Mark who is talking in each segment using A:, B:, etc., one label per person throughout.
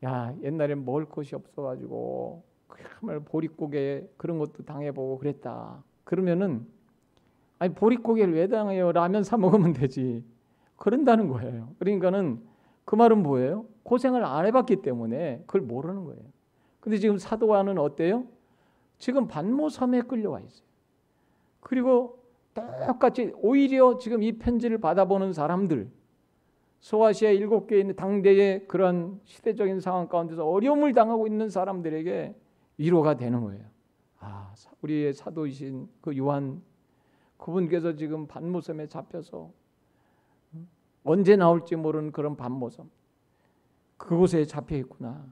A: 야, 옛날엔 먹을 것이 없어가지고 정말 보릿고개 그런 것도 당해보고 그랬다. 그러면은 아니 보릿고개를 왜 당해요? 라면 사 먹으면 되지. 그런다는 거예요. 그러니까는 그 말은 뭐예요? 고생을 안 해봤기 때문에 그걸 모르는 거예요. 근데 지금 사도와는 어때요? 지금 반모섬에 끌려와 있어요. 그리고 똑같이 오히려 지금 이 편지를 받아보는 사람들, 소아시아 7개에 있는 당대의 그런 시대적인 상황 가운데서 어려움을 당하고 있는 사람들에게 위로가 되는 거예요. 아, 우리의 사도이신 그 요한, 그분께서 지금 반모섬에 잡혀서 언제 나올지 모르는 그런 반모섬, 그곳에 잡혀 있구나.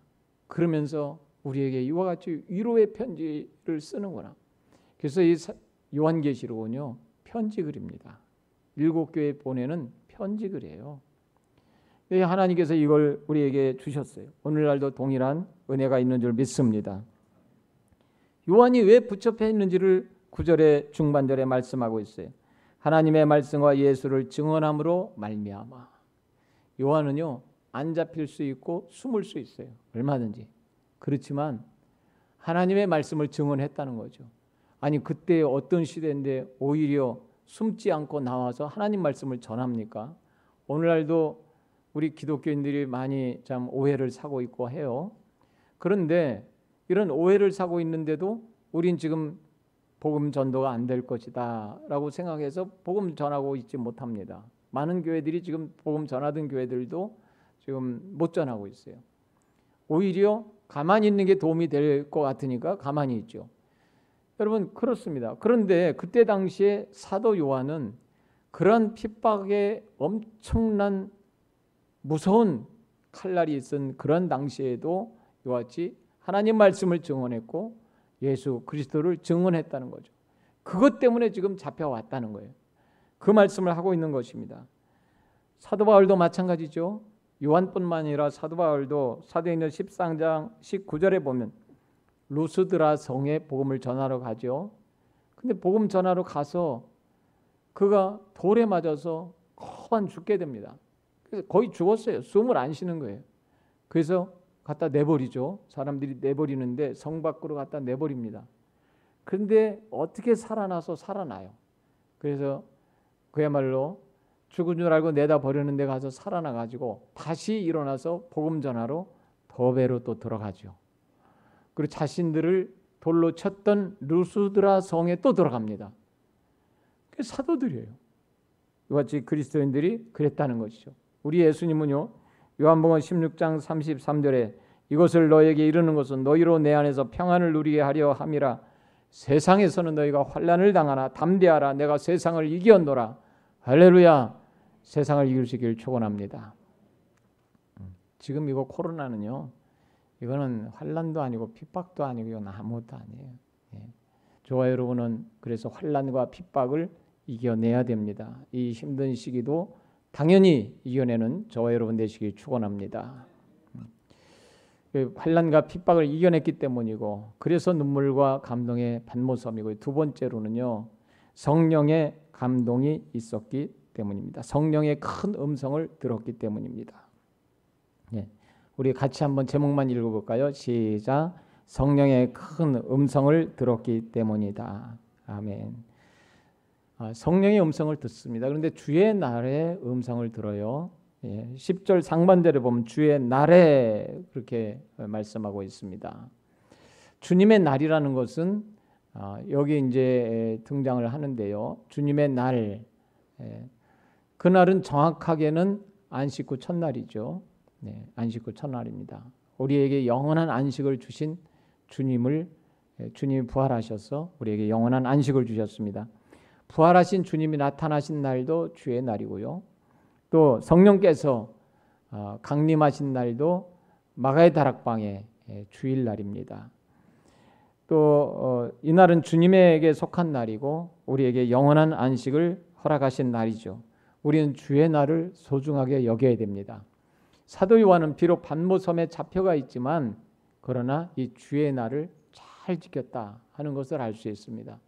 A: 그러면서 우리에게 이와 같이 위로의 편지를 쓰는구나. 그래서 이 요한계시록은요, 편지글입니다. 7교회에 보내는 편지글이에요. 하나님께서 이걸 우리에게 주셨어요. 오늘날도 동일한 은혜가 있는 줄 믿습니다. 요한이 왜 붙잡혀 있는지를 9절의 중반절에 말씀하고 있어요. 하나님의 말씀과 예수를 증언함으로 말미암아. 요한은요, 안 잡힐 수 있고 숨을 수 있어요. 얼마든지. 그렇지만 하나님의 말씀을 증언했다는 거죠. 아니 그때 어떤 시대인데 오히려 숨지 않고 나와서 하나님 말씀을 전합니까? 오늘날도 우리 기독교인들이 많이 참 오해를 사고 있고 해요. 그런데 이런 오해를 사고 있는데도 우린 지금 복음 전도가 안 될 것이다 라고 생각해서 복음 전하고 있지 못합니다. 많은 교회들이 지금 복음 전하던 교회들도 지금 못 전하고 있어요. 오히려 가만히 있는 게 도움이 될 것 같으니까 가만히 있죠. 여러분 그렇습니다. 그런데 그때 당시에 사도 요한은 그런 핍박에 엄청난 무서운 칼날이 있은 그런 당시에도 이와 같이 하나님 말씀을 증언했고 예수 그리스도를 증언했다는 거죠. 그것 때문에 지금 잡혀왔다는 거예요. 그 말씀을 하고 있는 것입니다. 사도 바울도 마찬가지죠. 요한뿐만 아니라 사도 바울도 사도행전 13장 19절에 보면 루스드라 성에 복음을 전하러 가죠. 근데 복음 전하러 가서 그가 돌에 맞아서 거반 죽게 됩니다. 그래서 거의 죽었어요. 숨을 안 쉬는 거예요. 그래서 갖다 내버리죠. 사람들이 내버리는데 성 밖으로 갖다 내버립니다. 그런데 어떻게 살아나서 살아나요. 그래서 그야말로 죽은 줄 알고 내다 버리는 데 가서 살아나가지고 다시 일어나서 복음 전하러 더베로 또 들어가죠. 그리고 자신들을 돌로 쳤던 루스드라 성에 또 들어갑니다. 그게 사도들이에요. 이와 같이 그리스도인들이 그랬다는 것이죠. 우리 예수님은요, 요한복음 16장 33절에 이것을 너에게 이르는 것은 너희로 내 안에서 평안을 누리게 하려 함이라. 세상에서는 너희가 환난을 당하나 담대하라. 내가 세상을 이겼노라. 할렐루야. 세상을 이길 수 있기를 축원합니다. 지금 이거 코로나는요, 이거는 환난도 아니고 핍박도 아니고 이건 아무것도 아니에요. 저와 여러분은 그래서 환난과 핍박을 이겨내야 됩니다. 이 힘든 시기도 당연히 이겨내는 저와 여러분 되시길 축원합니다. 환난과 핍박을 이겨냈기 때문이고, 그래서 눈물과 감동의 반모섬이고, 두 번째로는요, 성령의 감동이 있었기 때문입니다. 성령의 큰 음성을 들었기 때문입니다. 우리 같이 한번 제목만 읽어볼까요? 시작. 성령의 큰 음성을 들었기 때문이다. 아멘. 성령의 음성을 듣습니다. 그런데 주의 날에 음성을 들어요. 10절 상반절에 보면 주의 날에 그렇게 말씀하고 있습니다. 주님의 날이라는 것은 여기 이제 등장을 하는데요. 주님의 날, 그날은 정확하게는 안식 후 첫날이죠. 안식 후 첫날입니다. 우리에게 영원한 안식을 주신 주님이 부활하셔서 우리에게 영원한 안식을 주셨습니다. 부활하신 주님이 나타나신 날도 주의 날이고요. 또 성령께서 강림하신 날도 마가의 다락방의 주일날입니다. 또 이날은 주님에게 속한 날이고 우리에게 영원한 안식을 허락하신 날이죠. 우리는 주의 날을 소중하게 여겨야 됩니다. 사도 요한은 비록 반모섬에 잡혀가 있지만 그러나 이 주의 날을 잘 지켰다 하는 것을 알 수 있습니다.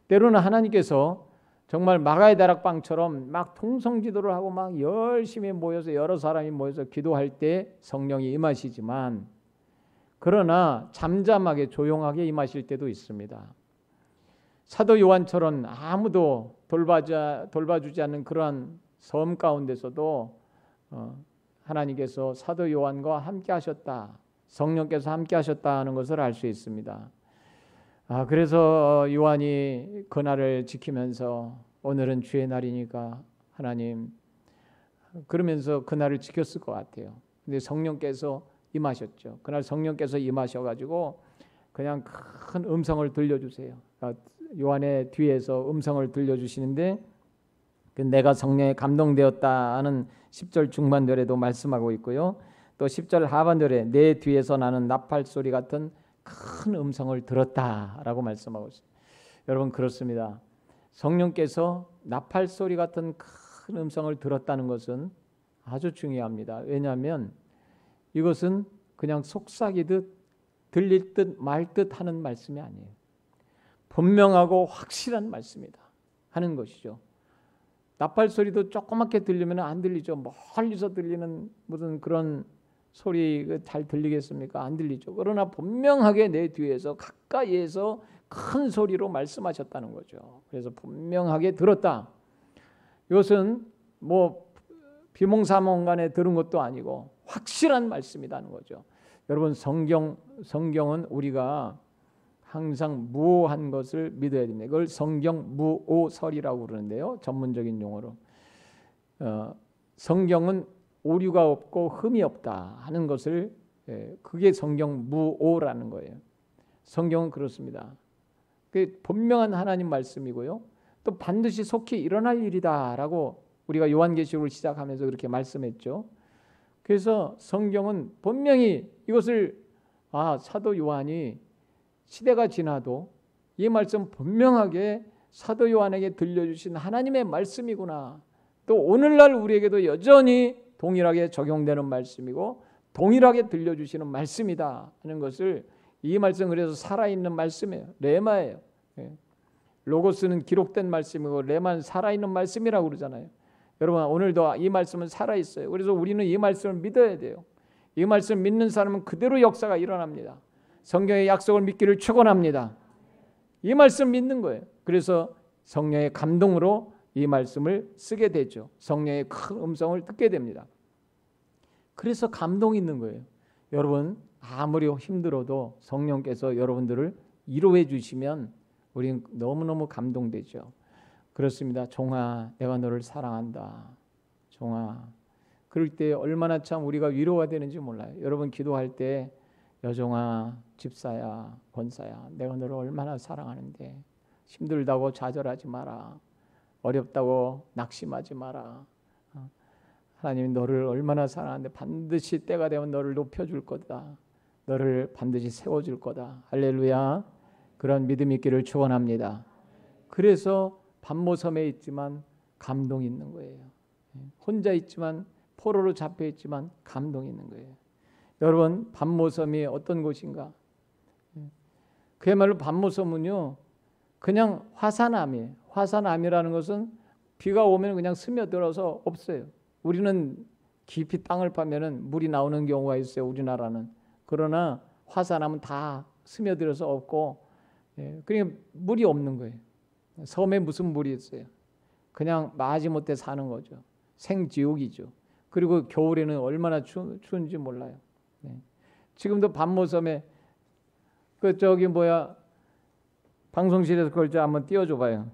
A: 때로는 하나님께서 정말 마가의 다락방처럼 막 통성기도를 하고 막 열심히 모여서 여러 사람이 모여서 기도할 때 성령이 임하시지만, 그러나 잠잠하게 조용하게 임하실 때도 있습니다. 사도 요한처럼 아무도 돌봐주지 않는 그러한 섬 가운데서도 하나님께서 사도 요한과 함께 하셨다, 성령께서 함께 하셨다는 것을 알 수 있습니다. 그래서 요한이 그날을 지키면서 오늘은 주의 날이니까 하나님, 그러면서 그날을 지켰을 것 같아요. 근데 성령께서 임하셨죠. 그날 성령께서 임하셔가지고 그냥 큰 음성을 들려주세요. 요한의 뒤에서 음성을 들려주시는데, 내가 성령에 감동되었다 하는 10절 중반절에도 말씀하고 있고요. 또 10절 하반절에 내 뒤에서 나는 나팔 소리 같은 큰 음성을 들었다라고 말씀하고 있습니다. 여러분, 그렇습니다. 성령께서 나팔 소리 같은 큰 음성을 들었다는 것은 아주 중요합니다. 왜냐하면 이것은 그냥 속삭이듯 들릴 듯 말 듯 하는 말씀이 아니에요. 분명하고 확실한 말씀이다 하는 것이죠. 나팔 소리도 조그맣게 들리면 안 들리죠. 멀리서 들리는 무슨 그런 소리 잘 들리겠습니까? 안 들리죠. 그러나 분명하게 내 뒤에서 가까이에서 큰 소리로 말씀하셨다는 거죠. 그래서 분명하게 들었다. 이것은 비몽사몽간에 들은 것도 아니고 확실한 말씀이라는 거죠. 여러분, 성경은 우리가 항상 무오한 것을 믿어야 됩니다. 이걸 성경 무오설이라고 그러는데요. 전문적인 용어로 성경은 오류가 없고 흠이 없다 하는 것을, 그게 성경 무오라는 거예요. 성경은 그렇습니다. 그게 분명한 하나님 말씀이고요. 또 반드시 속히 일어날 일이다라고 우리가 요한계시록을 시작하면서 그렇게 말씀했죠. 그래서 성경은 분명히 이것을 사도 요한이 시대가 지나도 이 말씀 분명하게 사도 요한에게 들려주신 하나님의 말씀이구나, 또 오늘날 우리에게도 여전히 동일하게 적용되는 말씀이고 동일하게 들려주시는 말씀이다 하는 것을, 이 말씀은 그래서 살아있는 말씀이에요. 레마예요. 로고스는 기록된 말씀이고 레마는 살아있는 말씀이라고 그러잖아요. 여러분, 오늘도 이 말씀은 살아있어요. 그래서 우리는 이 말씀을 믿어야 돼요. 이 말씀 믿는 사람은 그대로 역사가 일어납니다. 성경의 약속을 믿기를 축원합니다. 이 말씀 믿는 거예요. 그래서 성령의 감동으로 이 말씀을 쓰게 되죠. 성령의 큰 음성을 듣게 됩니다. 그래서 감동이 있는 거예요. 여러분, 아무리 힘들어도 성령께서 여러분들을 위로해 주시면 우리는 너무너무 감동되죠. 그렇습니다. 종아, 내가 너를 사랑한다. 종아. 그럴 때 얼마나 참 우리가 위로가 되는지 몰라요. 여러분, 기도할 때 여종아, 집사야, 권사야, 내가 너를 얼마나 사랑하는데 힘들다고 좌절하지 마라. 어렵다고 낙심하지 마라. 하나님이 너를 얼마나 사랑하는데 반드시 때가 되면 너를 높여줄 거다. 너를 반드시 세워줄 거다. 할렐루야. 그런 믿음이 있기를 축원합니다. 그래서 반모섬에 있지만 감동이 있는 거예요. 혼자 있지만, 포로로 잡혀 있지만 감동이 있는 거예요. 여러분, 반모섬이 어떤 곳인가? 그야말로 반모섬은요, 그냥 화산암이에요. 화산암이라는 것은 비가 오면 그냥 스며들어서 없어요. 우리는 깊이 땅을 파면은 물이 나오는 경우가 있어요, 우리나라는. 그러나 화산암은 다 스며들어서 없고, 그러니까 물이 없는 거예요. 섬에 무슨 물이 있어요? 그냥 마지못해 사는 거죠. 생지옥이죠. 그리고 겨울에는 얼마나 추운지 몰라요. 지금도 반모섬에 방송실에서 그걸 좀 한번 띄워줘봐요.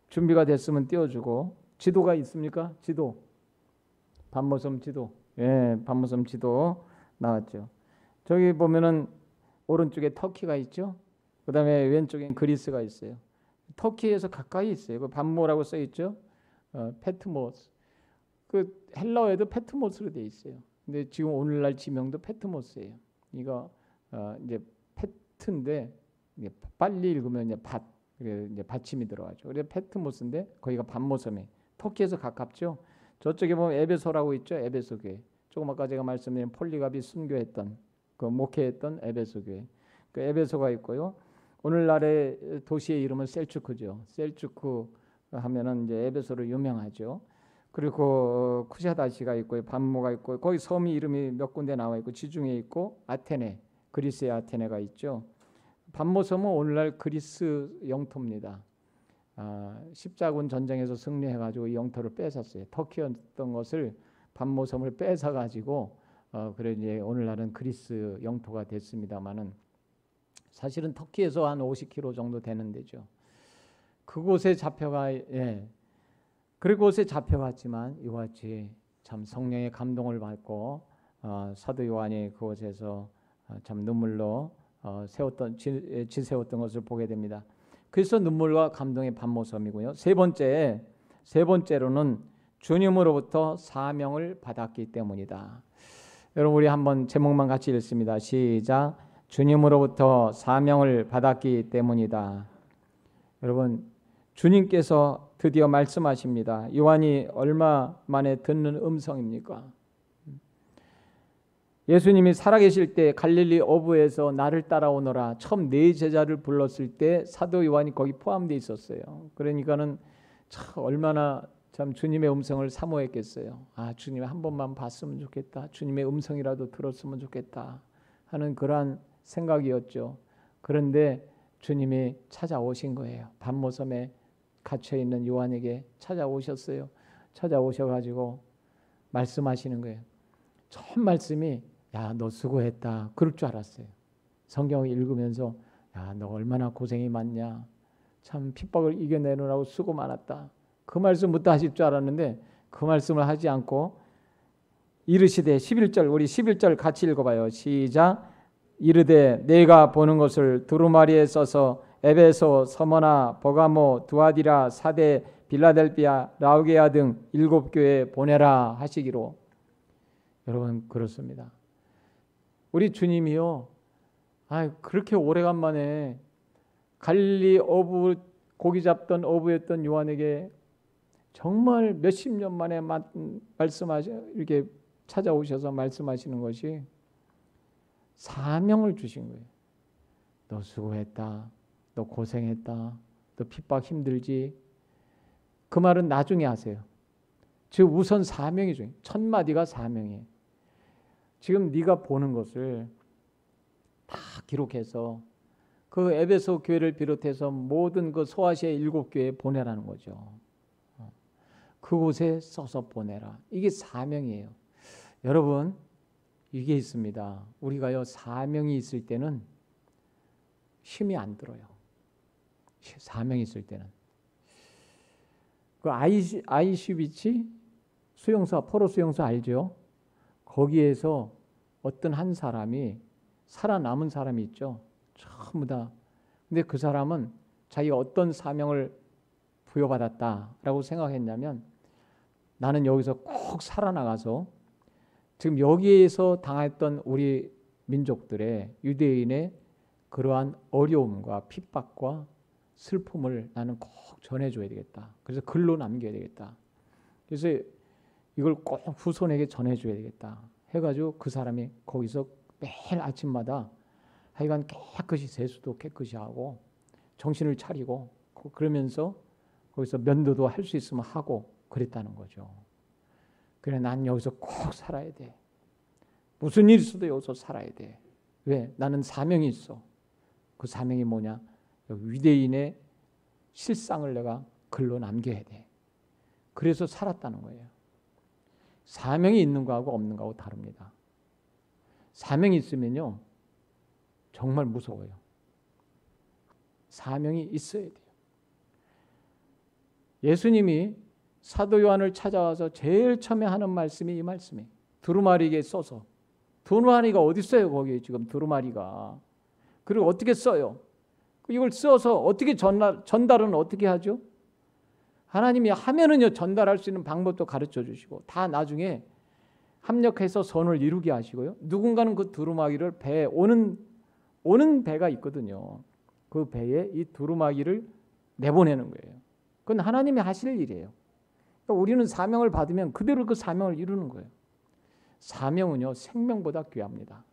A: 준비가 됐으면 띄워주고. 지도가 있습니까? 지도. 반모섬 지도. 반모섬 지도 나왔죠. 저기 보면은 오른쪽에 터키가 있죠. 그 다음에 왼쪽에 그리스가 있어요. 터키에서 가까이 있어요. 그 반모라고 써 있죠. 페트모스. 그 헬라어에도 페트모스로 돼 있어요. 근데 지금 오늘날 지명도 페트모스예요. 이거 이제 페트인데 이제 빨리 읽으면 이제 이제 받침이 들어가죠. 그래서 페트모스인데 거기가 반모섬에, 터키에서 가깝죠. 저쪽에 보면 에베소라고 있죠. 에베소 교회. 조금 아까 제가 말씀드린 폴리갑이 순교했던, 그 목회했던 에베소 교회. 그 에베소가 있고요. 오늘날의 도시의 이름은 셀주크죠. 셀주크 하면은 이제 에베소로 유명하죠. 그리고 쿠샤다시가 있고 반모가 있고 거기 섬이 이름이 몇 군데 나와 있고 지중해 있고 아테네, 그리스의 아테네가 있죠. 반모섬은 오늘날 그리스 영토입니다. 십자군 전쟁에서 승리해가지고 이 영토를 뺏었어요. 터키였던 것을 반모섬을 뺏어가지고 그래 이제 오늘날은 그리스 영토가 됐습니다만은 사실은 터키에서 한 50km 정도 되는 데죠. 그곳에 잡혀가 그곳에 잡혀갔지만 이와 같이 참 성령의 감동을 받고 사도 요한이 그곳에서 참 눈물로 지새웠던 것을 보게 됩니다. 그래서 눈물과 감동의 반모섬이고요. 세 번째로는 주님으로부터 사명을 받았기 때문이다. 여러분 우리 한번 제목만 같이 읽습니다. 시작. 주님으로부터 사명을 받았기 때문이다. 여러분 주님께서 드디어 말씀하십니다. 요한이 얼마 만에 듣는 음성입니까? 예수님이 살아계실 때 갈릴리 어부에서 나를 따라오너라 처음 네 제자를 불렀을 때 사도 요한이 거기 포함되어 있었어요. 그러니까는 참 얼마나 참 주님의 음성을 사모했겠어요. 주님 한 번만 봤으면 좋겠다. 주님의 음성이라도 들었으면 좋겠다 하는 그러한 생각이었죠. 그런데 주님이 찾아오신 거예요. 반모섬에 갇혀있는 요한에게 찾아오셨어요. 찾아오셔가지고 말씀하시는 거예요. 처음 말씀이 야, 너 수고했다. 그럴 줄 알았어요. 성경을 읽으면서 야, 너 얼마나 고생이 많냐. 참 핍박을 이겨내느라고 수고 많았다. 그 말씀부터 하실 줄 알았는데 그 말씀을 하지 않고 이르시되 11절 우리 11절 같이 읽어봐요. 시작. 이르되 내가 보는 것을 두루마리에 써서 에베소, 서머나, 버가모, 두아디라, 사데, 빌라델비아, 라오게아 등 7교회에 보내라 하시기로. 여러분 그렇습니다. 우리 주님이요. 그렇게 오래간만에 갈릴리 어부 고기 잡던 어부였던 요한에게 정말 몇십 년 만에 이렇게 찾아오셔서 말씀하시는 것이 사명을 주신 거예요. 너 수고했다. 너 고생했다. 너 핍박 힘들지. 그 말은 나중에 하세요. 즉 우선 사명이죠. 첫 마디가 사명이에요. 지금 네가 보는 것을 다 기록해서 그 에베소 교회를 비롯해서 모든 그 소아시아 7교회에 보내라는 거죠. 그곳에 써서 보내라. 이게 사명이에요. 여러분 이게 있습니다. 우리가요 사명이 있을 때는 힘이 안 들어요. 사명이 있을 때는 그 아이슈비츠 수용소 포로 수용소 알죠? 거기에서 어떤 한 사람이 살아남은 사람이 있죠. 전부 다. 근데 그 사람은 자기가 어떤 사명을 부여받았다라고 생각했냐면 나는 여기서 꼭 살아나가서 지금 여기에서 당했던 우리 민족들의 유대인의 그러한 어려움과 핍박과 슬픔을 나는 꼭 전해줘야 되겠다. 그래서 글로 남겨야 되겠다. 그래서 이걸 꼭 후손에게 전해줘야 되겠다 해가지고 그 사람이 거기서 매일 아침마다 하여간 깨끗이 세수도 깨끗이 하고 정신을 차리고 그러면서 거기서 면도도 할 수 있으면 하고 그랬다는 거죠. 그래 난 여기서 꼭 살아야 돼. 무슨 일이 있어도 여기서 살아야 돼. 왜? 나는 사명이 있어. 그 사명이 뭐냐? 위대인의 실상을 내가 글로 남겨야 돼. 그래서 살았다는 거예요. 사명이 있는 거하고 없는 거하고 다릅니다. 사명이 있으면요 정말 무서워요. 사명이 있어야 돼요. 예수님이 사도 요한을 찾아와서 제일 처음에 하는 말씀이 이 말씀이에요. 두루마리에게 써서. 두루마리가 어디 있어요? 거기 지금 두루마리가. 그리고 어떻게 써요? 이걸 써서 어떻게 전달은 어떻게 하죠? 하나님이 하면은요 전달할 수 있는 방법도 가르쳐 주시고 다 나중에 합력해서 선을 이루게 하시고요. 누군가는 그 두루마기를 배에 오는 배가 있거든요. 그 배에 이 두루마기를 내보내는 거예요. 그건 하나님이 하실 일이에요. 그러니까 우리는 사명을 받으면 그대로 그 사명을 이루는 거예요. 사명은요 생명보다 귀합니다.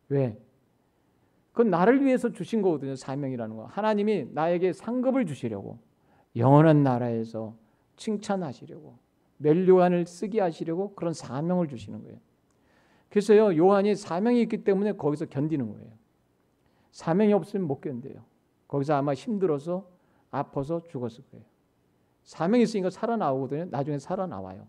A: 왜? 그건 나를 위해서 주신 거거든요. 사명이라는 거. 하나님이 나에게 상급을 주시려고 영원한 나라에서 칭찬하시려고, 면류관을 쓰게 하시려고 그런 사명을 주시는 거예요. 그래서요, 요한이 사명이 있기 때문에 거기서 견디는 거예요. 사명이 없으면 못 견뎌요. 거기서 아마 힘들어서 아파서 죽었을 거예요. 사명이 있으니까 살아나오거든요. 나중에 살아나와요.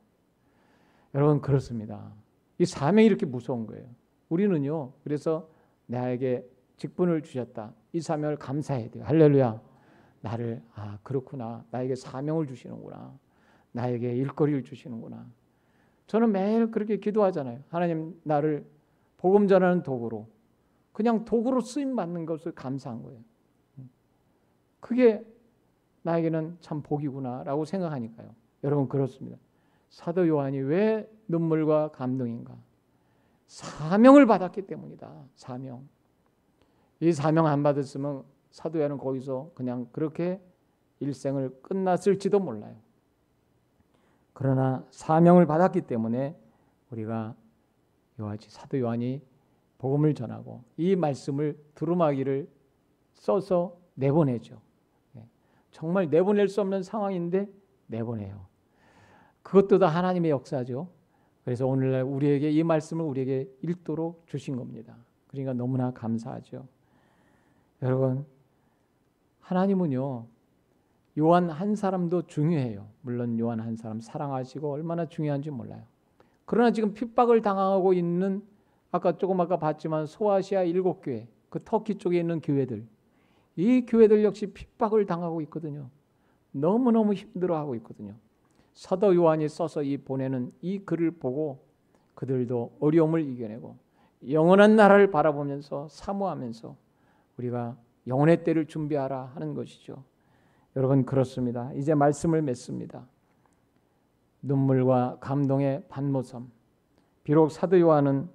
A: 여러분, 그렇습니다. 이 사명이 이렇게 무서운 거예요. 우리는요, 그래서 나에게 직분을 주셨다, 이 사명을 감사해야 돼요. 할렐루야. 나를, 그렇구나, 나에게 사명을 주시는구나, 나에게 일거리를 주시는구나. 저는 매일 그렇게 기도하잖아요. 하나님, 나를 복음 전하는 도구로, 그냥 도구로 쓰임 받는 것을 감사한 거예요. 그게 나에게는 참 복이구나라고 생각하니까요. 여러분, 그렇습니다. 사도 요한이 왜 눈물과 감동인가? 사명을 받았기 때문이다. 사명. 이 사명 안 받았으면 사도 요한은 거기서 그냥 그렇게 일생을 끝났을지도 몰라요. 그러나 사명을 받았기 때문에 우리가 요한이, 사도 요한이 복음을 전하고 이 말씀을 두루마기를 써서 내보내죠. 정말 내보낼 수 없는 상황인데 내보내요. 그것도 다 하나님의 역사죠. 그래서 오늘날 우리에게 이 말씀을 우리에게 읽도록 주신 겁니다. 그러니까 너무나 감사하죠. 여러분, 하나님은요, 요한 한 사람도 중요해요. 물론 요한 한 사람 사랑하시고 얼마나 중요한지 몰라요. 그러나 지금 핍박을 당하고 있는, 아까 봤지만 소아시아 7교회, 그 터키 쪽에 있는 교회들, 이 교회들 역시 핍박을 당하고 있거든요. 너무너무 힘들어하고 있거든요. 사도 요한이 써서 보내는 이 글을 보고 그들도 어려움을 이겨내고 영원한 나라를 바라보면서 사모하면서 우리가 영혼의 때를 준비하라 하는 것이죠. 여러분, 그렇습니다. 이제 말씀을 맺습니다. 눈물과 감동의 반모섬. 비록 사도 요한은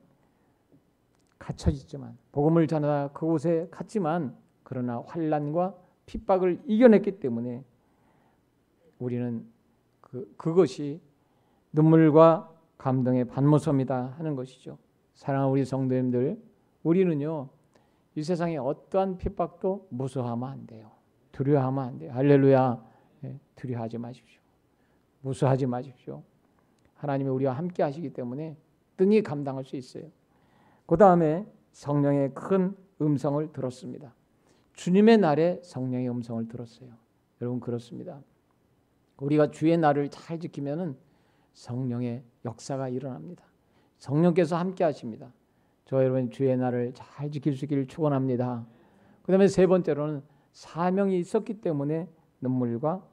A: 갇혀있지만, 복음을 전하다 그곳에 갔지만, 그러나 환난과 핍박을 이겨냈기 때문에 우리는 그것이 눈물과 감동의 반모섬이다 하는 것이죠. 사랑하는 우리 성도님들, 우리는요, 이 세상에 어떠한 핍박도 무서워하면 안 돼요. 두려워하면 안 돼요. 할렐루야. 두려워하지 마십시오. 무서워하지 마십시오. 하나님이 우리와 함께 하시기 때문에 등이 감당할 수 있어요. 그 다음에 성령의 큰 음성을 들었습니다. 주님의 날에 성령의 음성을 들었어요. 여러분, 그렇습니다. 우리가 주의 날을 잘 지키면은 성령의 역사가 일어납니다. 성령께서 함께 하십니다. 저 여러분, 주의 날을 잘 지킬 수 있기를 축원합니다. 그 다음에 세 번째로는 사명이 있었기 때문에 눈물과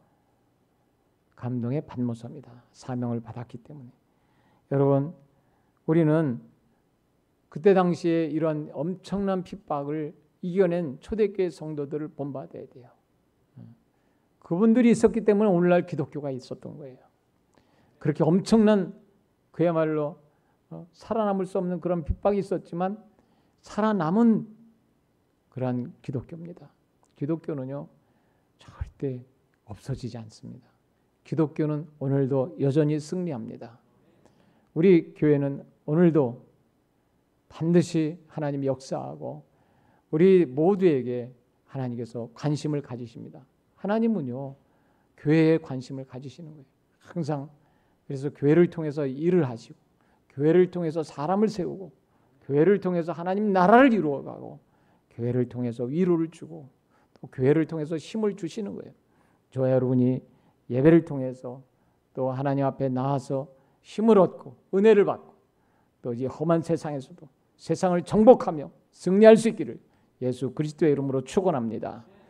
A: 감동의 반모섬이다. 사명을 받았기 때문에. 여러분, 우리는 그때 당시에 이런 엄청난 핍박을 이겨낸 초대교회 성도들을 본받아야 돼요. 그분들이 있었기 때문에 오늘날 기독교가 있었던 거예요. 그렇게 엄청난, 그야말로 살아남을 수 없는 그런 핍박이 있었지만 살아남은 그러한 기독교입니다. 기독교는요, 절대 없어지지 않습니다. 기독교는 오늘도 여전히 승리합니다. 우리 교회는 오늘도 반드시 하나님이 역사하고 우리 모두에게 하나님께서 관심을 가지십니다. 하나님은요, 교회에 관심을 가지시는 거예요. 항상. 그래서 교회를 통해서 일을 하시고, 교회를 통해서 사람을 세우고, 교회를 통해서 하나님 나라를 이루어가고, 교회를 통해서 위로를 주고, 또 교회를 통해서 힘을 주시는 거예요. 저와 여러분이 예배를 통해서 또 하나님 앞에 나와서 힘을 얻고 은혜를 받고 또 이 험한 세상에서도 세상을 정복하며 승리할 수 있기를 예수 그리스도의 이름으로 축원합니다.